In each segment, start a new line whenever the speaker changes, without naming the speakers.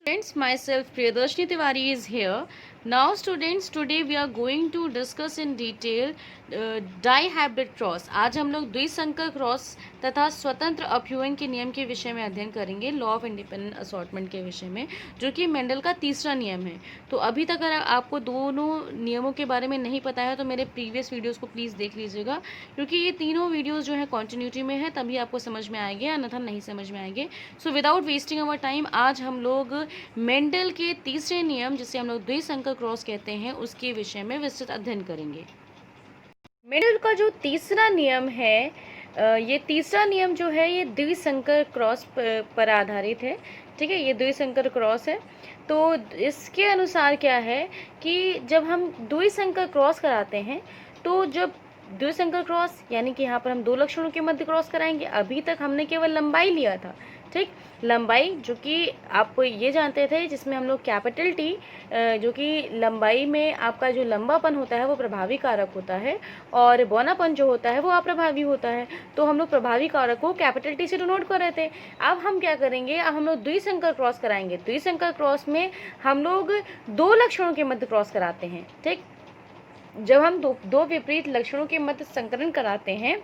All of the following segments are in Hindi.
Students, myself Priyadarshini Tiwari is here. Now students, today we are going to discuss in detail dihybrid cross. आज हम लोग द्विसंकर क्रॉस तथा स्वतंत्र अपयूहन के नियम के विषय में अध्ययन करेंगे, लॉ ऑफ इंडिपेंडेंट असॉर्टमेंट के विषय में, जो कि मेंडल का तीसरा नियम है। तो अभी तक अगर आपको दोनों नियमों के बारे में नहीं पता है तो मेरे प्रीवियस वीडियोज़ को प्लीज़ देख लीजिएगा, क्योंकि ये तीनों वीडियोज़ जो है कॉन्टिन्यूटी में है, तभी आपको समझ में आएंगे, अन्यथा नहीं समझ में आएंगे। So without wasting our time, आज हम लोग मेंडल के तीसरे नियम, जिसे हम लोग द्विसंकर क्रॉस कहते हैं, उसके विषय में विस्तृत अध्ययन करेंगे। मेंडल का जो तीसरा नियम है, ये तीसरा नियम जो है ये द्विसंकर क्रॉस पर आधारित है। ठीक है, ये द्विसंकर क्रॉस है। तो इसके अनुसार क्या है कि जब हम द्विसंकर क्रॉस कराते हैं, तो जब द्विसंकर क्रॉस यानी कि यहाँ पर हम दो लक्षणों के मध्य क्रॉस कराएंगे। अभी तक हमने केवल लंबाई लिया था, ठीक, लंबाई, जो कि आप ये जानते थे, जिसमें हम लोग कैपिटल टी, जो कि लंबाई में आपका जो लंबापन होता है वो प्रभावी कारक होता है, और बौनापन जो होता है वो अप्रभावी होता है। तो हम लोग प्रभावी कारक को कैपिटल टी से डिनोट कर रहे थे। अब हम क्या करेंगे, अब हम लोग द्विसंकर क्रॉस कराएंगे। द्विसंकर क्रॉस में हम लोग दो लक्षणों के मध्य क्रॉस कराते हैं। ठीक, जब हम दो विपरीत लक्षणों के मध्य संकरण कराते हैं,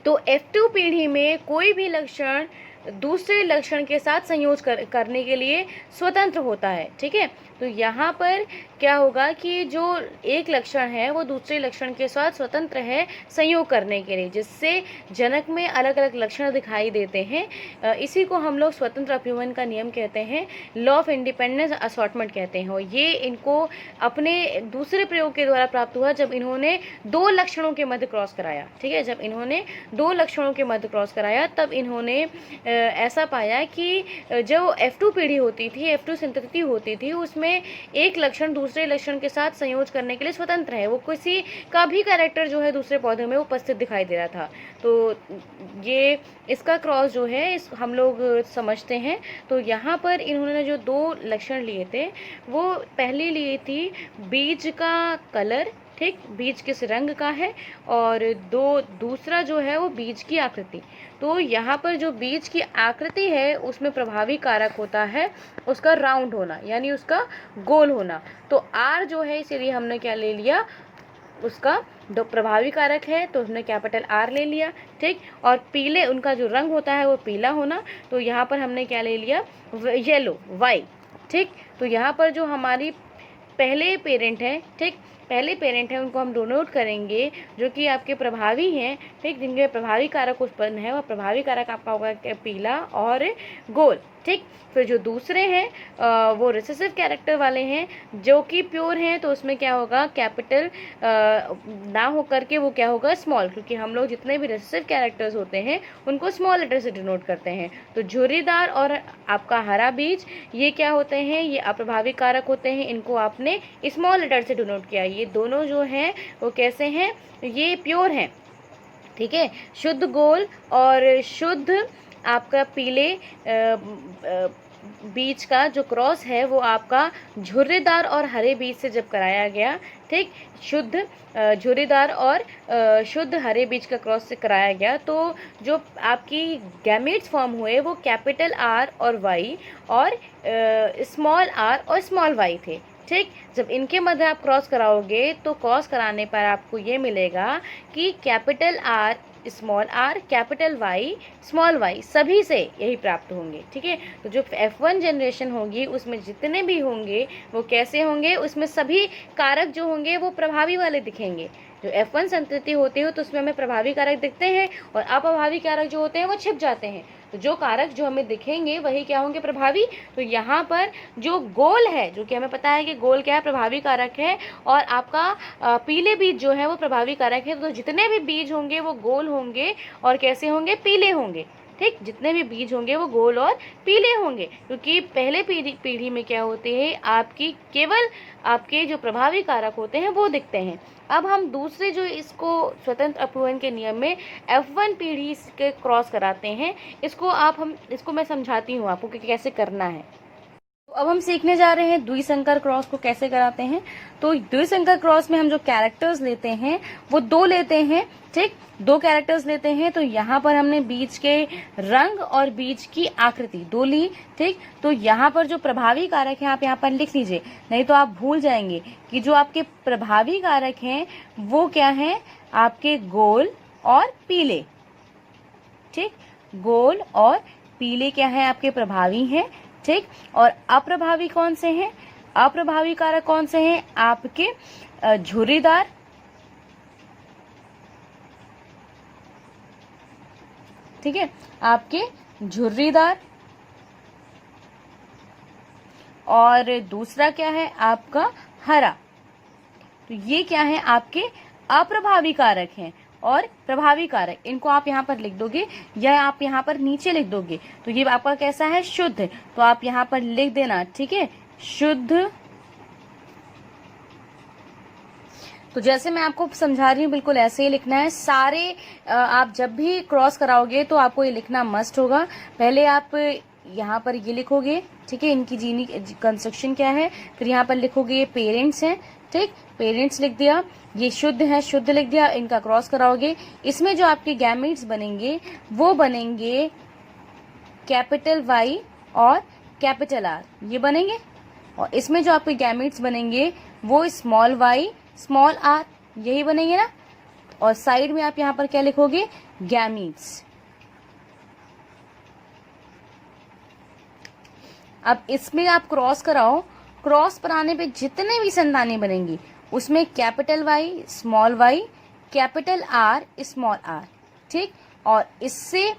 तो F2 पीढ़ी में कोई भी लक्षण दूसरे लक्षण के साथ संयोज करने के लिए स्वतंत्र होता है। ठीक है, तो यहाँ पर क्या होगा कि जो एक लक्षण है वो दूसरे लक्षण के साथ स्वतंत्र है संयोग करने के लिए, जिससे जनक में अलग अलग लक्षण दिखाई देते हैं। इसी को हम लोग स्वतंत्र अपयूहन का नियम कहते हैं, लॉ ऑफ इंडिपेंडेंस असॉर्टमेंट कहते हैं। और ये इनको अपने दूसरे प्रयोग के द्वारा प्राप्त हुआ, जब इन्होंने दो लक्षणों के मध्य क्रॉस कराया। ठीक है, जब इन्होंने दो लक्षणों के मध्य क्रॉस कराया, तब इन्होंने ऐसा पाया कि जो F2 पीढ़ी होती थी, F2 संतति होती थी, उसमें एक लक्षण दूसरे लक्षण के साथ संयोज करने के लिए स्वतंत्र है। वो किसी का भी कैरेक्टर जो है दूसरे पौधे में उपस्थित दिखाई दे रहा था। तो ये इसका क्रॉस जो है हम लोग समझते हैं। तो यहाँ पर इन्होंने जो दो लक्षण लिए थे, वो पहली लिए थी बीज का कलर, ठीक, बीज किस रंग का है, और दूसरा जो है वो बीज की आकृति। तो यहाँ पर जो बीज की आकृति है उसमें प्रभावी कारक होता है उसका राउंड होना, यानी उसका गोल होना। तो R जो है, इसीलिए हमने क्या ले लिया, उसका दो प्रभावी कारक है, तो हमने कैपिटल R ले लिया। ठीक, और पीले, उनका जो रंग होता है वो पीला होना, तो यहाँ पर हमने क्या ले लिया, येलो, Y। ठीक, तो यहाँ पर जो हमारी पहले पेरेंट है, ठीक, पहले पेरेंट है, उनको हम डोनोट करेंगे, जो कि आपके प्रभावी हैं। ठीक, जिनके प्रभावी कारक उत्पन्न है, वह प्रभावी कारक आपका होगा पीला और गोल। ठीक, फिर जो दूसरे हैं वो रिसेसिव कैरेक्टर वाले हैं, जो कि प्योर हैं, तो उसमें क्या होगा, कैपिटल ना हो करके वो क्या होगा, स्मॉल, क्योंकि हम लोग जितने भी रिसेसिव कैरेक्टर्स होते हैं उनको स्मॉल लेटर से डिनोट करते हैं। तो झुर्रीदार और आपका हरा बीज, ये क्या होते हैं, ये अप्रभावी कारक होते हैं, इनको आपने स्मॉल लेटर से डिनोट किया। ये दोनों जो हैं वो कैसे हैं, ये प्योर हैं। ठीक है, शुद्ध गोल और शुद्ध आपका पीले बीज का जो क्रॉस है वो आपका झुर्रीदार और हरे बीज से जब कराया गया, ठीक, शुद्ध झुर्रीदार और शुद्ध हरे बीज का क्रॉस से कराया गया, तो जो आपकी गैमेट्स फॉर्म हुए वो कैपिटल R और Y और स्मॉल r और स्मॉल y थे। ठीक, जब इनके मध्य आप क्रॉस कराओगे तो क्रॉस कराने पर आपको ये मिलेगा कि capital R small r, capital Y small y, सभी से यही प्राप्त होंगे। ठीक है, तो जो F1 जनरेशन होगी उसमें जितने भी होंगे वो कैसे होंगे, उसमें सभी कारक जो होंगे वो प्रभावी वाले दिखेंगे। जो F1 संतति होती है तो उसमें हमें प्रभावी कारक दिखते हैं, और अप्रभावी कारक जो होते हैं वो छिप जाते हैं। तो जो कारक जो हमें दिखेंगे वही क्या होंगे, प्रभावी। तो यहाँ पर जो गोल है, जो कि हमें पता है कि गोल क्या है, प्रभावी कारक है, और आपका पीले बीज जो है वो प्रभावी कारक है। तो जितने भी बीज होंगे वो गोल होंगे और कैसे होंगे, पीले होंगे। ठीक, जितने भी बीज होंगे वो गोल और पीले होंगे, क्योंकि पहले पीढ़ी में क्या होते हैं, आपकी केवल आपके जो प्रभावी कारक होते हैं वो दिखते हैं। अब हम दूसरे जो इसको स्वतंत्र अपयूहन के नियम में F1 पीढ़ी के क्रॉस कराते हैं, इसको मैं समझाती हूँ आपको कि कैसे करना है। अब हम सीखने जा रहे हैं द्विसंकर क्रॉस को कैसे कराते हैं। तो द्विसंकर क्रॉस में हम जो कैरेक्टर्स लेते हैं वो दो लेते हैं, ठीक, दो कैरेक्टर्स लेते हैं। तो यहाँ पर हमने बीच के रंग और बीच की आकृति दो ली, ठीक। तो यहाँ पर जो प्रभावी कारक है आप यहाँ पर लिख लीजिए, नहीं तो आप भूल जाएंगे कि जो आपके प्रभावी कारक हैं वो क्या है, आपके गोल और पीले, ठीक, गोल और पीले क्या है, आपके प्रभावी हैं, ठीक। और अप्रभावी कौन से हैं, अप्रभावी कारक कौन से हैं, आपके झुर्रीदार, ठीक है, आपके झुर्रीदार। और दूसरा क्या है, आपका हरा। तो ये क्या है, आपके अप्रभावी कारक हैं। और प्रभावी कारक, इनको आप यहाँ पर लिख दोगे या आप यहाँ पर नीचे लिख दोगे। तो ये आपका कैसा है, शुद्ध। तो आप यहाँ पर लिख देना, ठीक है, शुद्ध। तो जैसे मैं आपको समझा रही हूँ बिल्कुल ऐसे ही लिखना है। सारे आप जब भी क्रॉस कराओगे तो आपको ये लिखना मस्ट होगा। पहले आप यहाँ पर ये लिखोगे, ठीक है, इनकी जीनी कंस्ट्रक्शन क्या है, फिर यहाँ पर लिखोगे ये पेरेंट्स हैं, ठीक, पेरेंट्स लिख दिया, ये शुद्ध है, शुद्ध लिख दिया, इनका क्रॉस कराओगे। इसमें जो आपके गैमेट्स बनेंगे वो बनेंगे कैपिटल वाई और कैपिटल आर, ये बनेंगे। और इसमें जो आपके गैमेट्स बनेंगे वो स्मॉल वाई स्मॉल आर, यही बनेंगे ना। और साइड में आप यहाँ पर क्या लिखोगे, गैमीट्स। अब इसमें आप क्रॉस कराओ, क्रॉस कराने पे जितने भी संतानें बनेंगी उसमें capital Y small Y capital R small R, ठीक। और इससे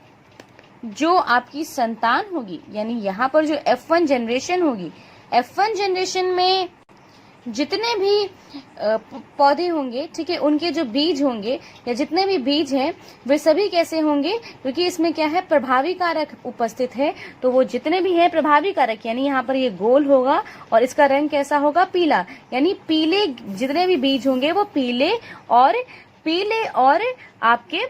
जो आपकी संतान होगी, यानी यहाँ पर जो F1 जनरेशन होगी, F1 जनरेशन में जितने भी पौधे होंगे, ठीक है, उनके जो बीज होंगे या जितने भी बीज हैं वे सभी कैसे होंगे, क्योंकि इसमें क्या है, प्रभावी कारक उपस्थित है। तो वो जितने भी हैं प्रभावी कारक, यानी यहाँ पर ये गोल होगा और इसका रंग कैसा होगा, पीला, यानी पीले जितने भी बीज होंगे वो पीले और आपके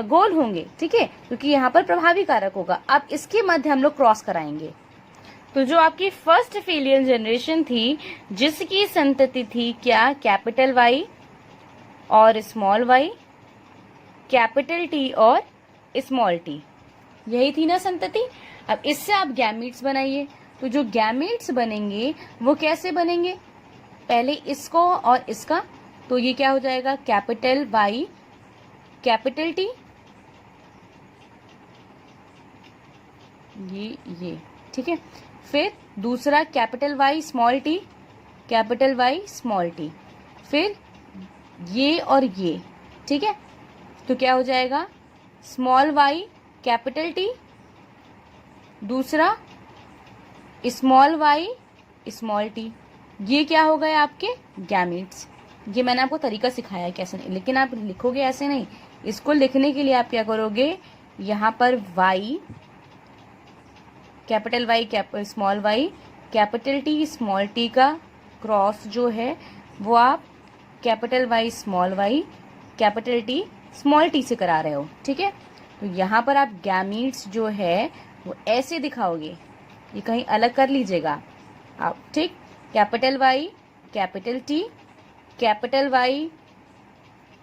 गोल होंगे, ठीक है, क्योंकि यहाँ पर प्रभावी कारक होगा। अब इसके मध्य हम लोग क्रॉस कराएंगे। तो जो आपकी फर्स्ट फीलियल जनरेशन थी जिसकी संतति थी क्या, कैपिटल वाई और स्मॉल वाई, कैपिटल टी और स्मॉल टी, यही थी ना संतति। अब इससे आप गैमीट्स बनाइए। तो जो गैमीट्स बनेंगे वो कैसे बनेंगे, पहले इसको और इसका, तो ये क्या हो जाएगा, कैपिटल वाई कैपिटल टी, ये ठीक है। फिर दूसरा capital Y small T, capital Y small T, फिर ये और ये, ठीक है। तो क्या हो जाएगा, स्मॉल वाई कैपिटल टी, दूसरा स्मॉल वाई स्मॉल टी। ये क्या हो गए आपके गैमीट्स। ये मैंने आपको तरीका सिखाया है कैसे, लेकिन आप लिखोगे ऐसे नहीं। इसको लिखने के लिए आप क्या करोगे, यहाँ पर Y capital Y small Y capital T small T का क्रॉस जो है वो आप capital Y small Y capital T small T से करा रहे हो, ठीक है। तो यहाँ पर आप गैमीट्स जो है वो ऐसे दिखाओगे, ये कहीं अलग कर लीजिएगा आप, ठीक। Capital Y capital T, capital Y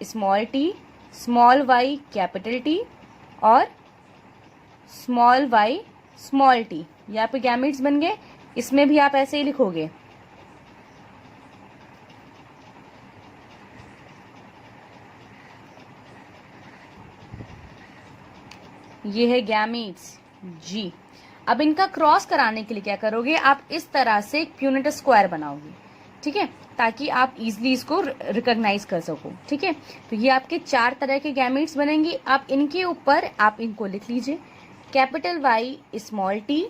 small T, small Y capital T और स्मॉल वाई स्मॉल टी, यहाँ पे गैमेट्स बन गए। इसमें भी आप ऐसे ही लिखोगे। ये है गैमेट्स जी। अब इनका क्रॉस कराने के लिए क्या करोगे, आप इस तरह से एक यूनिट स्क्वायर बनाओगे, ठीक है, ताकि आप इजीली इसको रिकॉग्नाइज कर सको, ठीक है। तो ये आपके 4 तरह के गैमेट्स बनेंगे। आप इनके ऊपर आप इनको लिख लीजिए, कैपिटल वाई स्मॉल टी,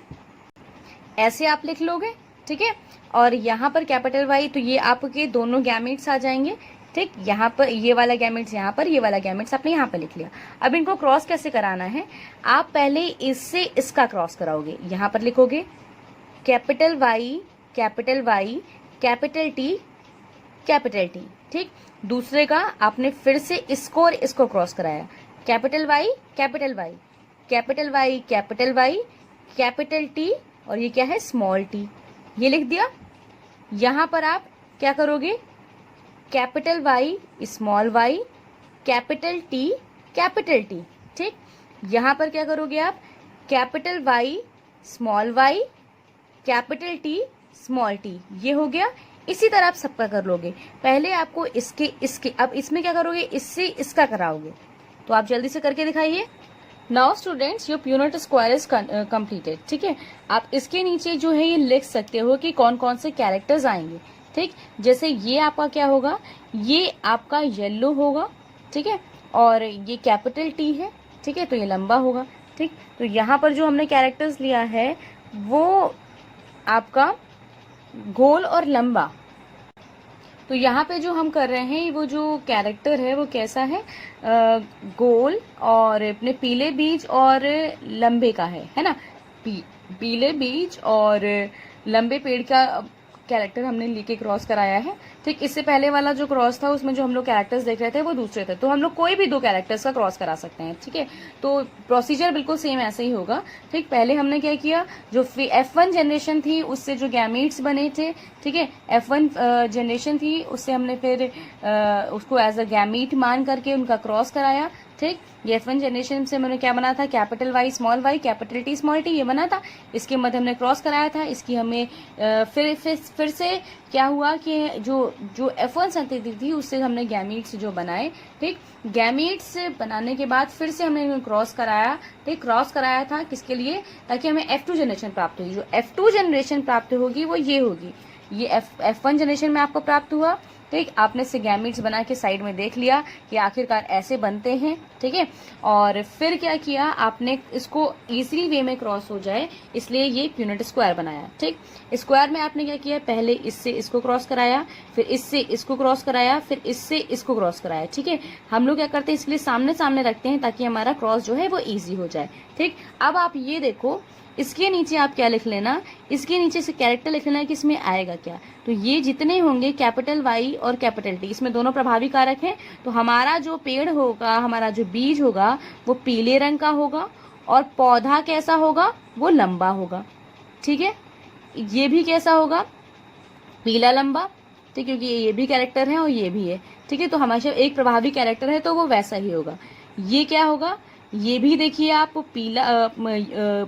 ऐसे आप लिख लोगे, ठीक है। और यहाँ पर कैपिटल वाई, तो ये आपके दोनों गैमेट्स आ जाएंगे, ठीक। यहाँ पर ये वाला गैमेट्स यहाँ पर, ये वाला गैमेट्स आपने यहाँ पर लिख लिया। अब इनको क्रॉस कैसे कराना है, आप पहले इससे इसका क्रॉस कराओगे। यहाँ पर लिखोगे कैपिटल वाई कैपिटल टी, ठीक। दूसरे का आपने फिर से इसको और इसको क्रॉस कराया, capital Y capital Y capital T, और ये क्या है, स्मॉल टी, ये लिख दिया। यहाँ पर आप क्या करोगे, capital Y small Y, capital T capital T. ठीक, यहाँ पर क्या करोगे आप, capital Y small Y, capital T small T, ये हो गया। इसी तरह आप सबका कर लोगे। पहले आपको इसके अब इसमें क्या करोगे, इससे इसका कराओगे। तो आप जल्दी से करके दिखाइए। Now students your unit square is completed. ठीक है, आप इसके नीचे जो है ये लिख सकते हो कि कौन कौन से कैरेक्टर्स आएंगे। ठीक, जैसे ये आपका क्या होगा, ये आपका येलो होगा। ठीक है, और ये कैपिटल टी है। ठीक है, तो ये लंबा होगा। ठीक, तो यहाँ पर जो हमने कैरेक्टर्स लिया है वो आपका गोल और लंबा। तो यहाँ पे जो हम कर रहे हैं वो जो कैरेक्टर है वो कैसा है, गोल और अपने पीले बीज और लंबे का है ना। पीले बीज और लंबे पेड़ का कैरेक्टर हमने लेके क्रॉस कराया है। ठीक, इससे पहले वाला जो क्रॉस था उसमें जो हम लोग कैरेक्टर्स देख रहे थे वो दूसरे थे, तो हम लोग कोई भी दो कैरेक्टर्स का क्रॉस करा सकते हैं। ठीक है, तो प्रोसीजर बिल्कुल सेम ऐसे ही होगा। ठीक, पहले हमने क्या किया, जो F1 जनरेशन थी उससे जो गैमीट्स बने थे, ठीक है, F1 जनरेशन थी उससे हमने फिर उसको एज अ गैमीट मान करके उनका क्रॉस कराया। ठीक, ये F1 जनरेशन से मैंने क्या बना था, capital Y small Y capital T small T, ये बना था। इसके मध्य हमने क्रॉस कराया था। इसकी हमें फिर से क्या हुआ कि जो F1 संतति थी उससे हमने गैमीट्स जो बनाए। ठीक, गैमीट्स बनाने के बाद फिर से हमने क्रॉस कराया। ठीक, क्रॉस कराया था किसके लिए, ताकि हमें F2 जनरेशन प्राप्त होगी। जो F2 जनरेशन प्राप्त होगी वो ये होगी, ये F1 जनरेशन में आपको प्राप्त हुआ। ठीक, आपने से गैमीट्स बना के साइड में देख लिया कि आखिरकार ऐसे बनते हैं। ठीक है, और फिर क्या किया आपने, इसको इजीली वे में क्रॉस हो जाए इसलिए ये यूनिट स्क्वायर बनाया। ठीक, स्क्वायर में आपने क्या किया, पहले इससे इसको क्रॉस कराया, फिर इससे इसको क्रॉस कराया, फिर इससे इसको क्रॉस कराया। ठीक है, हम लोग क्या करते हैं इसलिए सामने सामने रखते हैं ताकि हमारा क्रॉस जो है वो ईजी हो जाए। ठीक, अब आप ये देखो, इसके नीचे आप क्या लिख लेना, इसके नीचे से कैरेक्टर लिख लेना कि इसमें आएगा क्या। तो ये जितने होंगे कैपिटल वाई और कैपिटल टी, इसमें दोनों प्रभावी कारक हैं। तो हमारा जो पेड़ होगा, हमारा जो बीज होगा वो पीले रंग का होगा, और पौधा कैसा होगा, वो लंबा होगा। ठीक है, ये भी कैसा होगा, पीला लंबा। ठीक, क्योंकि ये भी कैरेक्टर है और ये भी है। ठीक है, तो हमेशा एक प्रभावी कैरेक्टर है तो वो वैसा ही होगा। ये क्या होगा, ये भी देखिए आप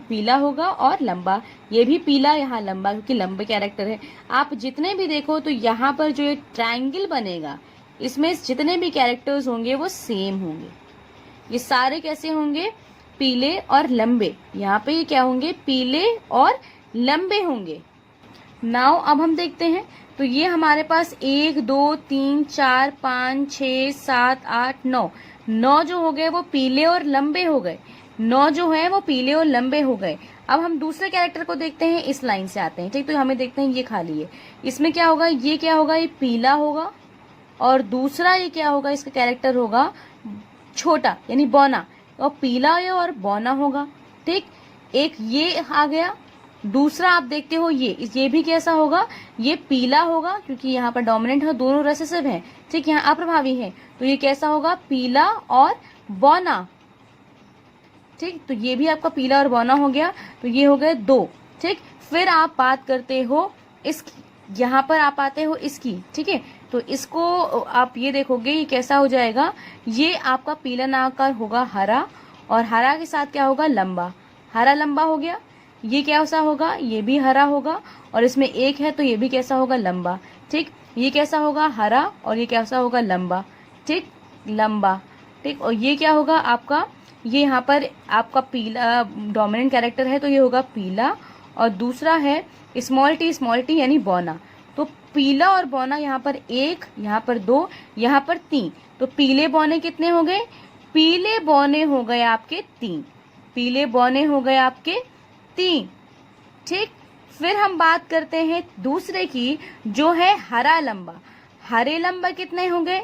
पीला होगा और लंबा, ये भी पीला यहाँ लंबा, क्योंकि लंबे कैरेक्टर है। आप जितने भी देखो तो यहाँ पर जो ये ट्रायंगल बनेगा इसमें जितने भी कैरेक्टर्स होंगे वो सेम होंगे। ये सारे कैसे होंगे, पीले और लंबे। यहाँ पे ये क्या होंगे, पीले और लंबे होंगे। नाउ अब हम देखते हैं, तो ये हमारे पास 1 2 3 4 5 6 7 8 9 जो हो गए वो पीले और लंबे हो गए। 9 जो है वो पीले और लंबे हो गए। अब हम दूसरे कैरेक्टर को देखते हैं, इस लाइन से आते हैं। ठीक, तो हमें देखते हैं ये खाली है, इसमें क्या होगा, ये क्या होगा, ये पीला होगा, और दूसरा ये क्या होगा, इसका कैरेक्टर होगा छोटा यानी बौना, और पीला और बौना होगा। ठीक, एक ये आ गया। दूसरा आप देखते हो ये भी कैसा होगा, ये पीला होगा क्योंकि यहाँ पर डोमिनेंट है, दोनों रेसेसिव हैं। ठीक, यहाँ अप्रभावी है, तो ये कैसा होगा, पीला और बौना। ठीक, तो ये भी आपका पीला और बौना हो गया, तो ये हो गए 2। ठीक, फिर आप बात करते हो इसकी, यहाँ पर आप आते हो इसकी। ठीक है, तो इसको आप ये देखोगे ये कैसा हो जाएगा, ये आपका पीला नाक का होगा हरा, और हरा के साथ क्या होगा, लंबा, हरा लंबा हो गया। ये कैसा होगा, ये भी हरा होगा, और इसमें एक है तो ये भी कैसा होगा, लंबा। ठीक, ये कैसा होगा, हरा, और ये कैसा होगा, लंबा। ठीक, लंबा। ठीक, और ये क्या होगा आपका, ये यहाँ पर आपका पीला डोमिनेंट कैरेक्टर है तो ये होगा पीला, और दूसरा है स्मॉल टी यानी बौना। तो पीला और बौना यहाँ पर 1, यहाँ पर 2, यहाँ पर 3। तो पीले बौने कितने हो गए, पीले बौने हो गए आपके 3, पीले बौने हो गए आपके 3। ठीक, फिर हम बात करते हैं दूसरे की, जो है हरा लंबा। हरे लंबा कितने हो गए,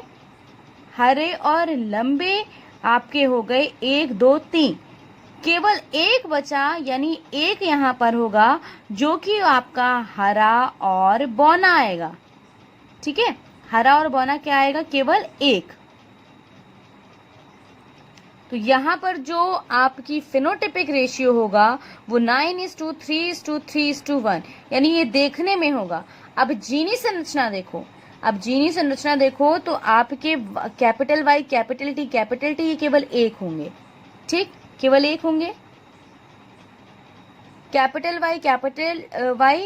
हरे और लंबे आपके हो गए 1 2 3, केवल एक बचा, यानी एक यहाँ पर होगा जो कि आपका हरा और बौना आएगा। ठीक है, हरा और बौना क्या आएगा, केवल एक। तो यहाँ पर जो आपकी फिनोटिपिक रेशियो होगा वो 9:3:3:1, यानी ये देखने में होगा। अब जीनी संरचना देखो, अब जीनी संरचना देखो तो आपके कैपिटल वाई कैपिटल टी ये केवल एक होंगे, ठीक, केवल एक होंगे। Capital Y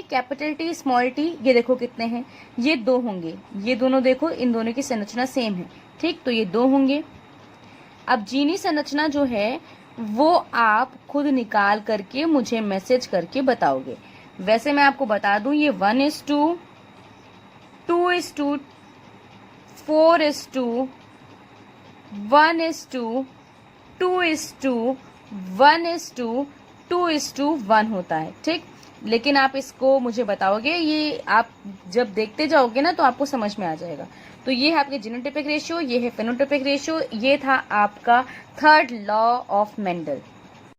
capital T small T ये देखो कितने हैं, ये 2 होंगे। ये दोनों देखो, इन दोनों की संरचना सेम है, ठीक, तो ये 2 होंगे। अब जीनी संरचना जो है वो आप खुद निकाल करके मुझे मैसेज करके बताओगे। वैसे मैं आपको बता दूं, ये 1:2, 2:2, 4:1:2, 2:1:2, 1:2 होता है, ठीक। लेकिन आप इसको मुझे बताओगे, ये आप जब देखते जाओगे ना तो आपको समझ में आ जाएगा। तो ये है आपके जीनोटाइपिक रेशियो, ये है फेनोटाइपिक रेशियो, ये था आपका थर्ड लॉ ऑफ मेंडल।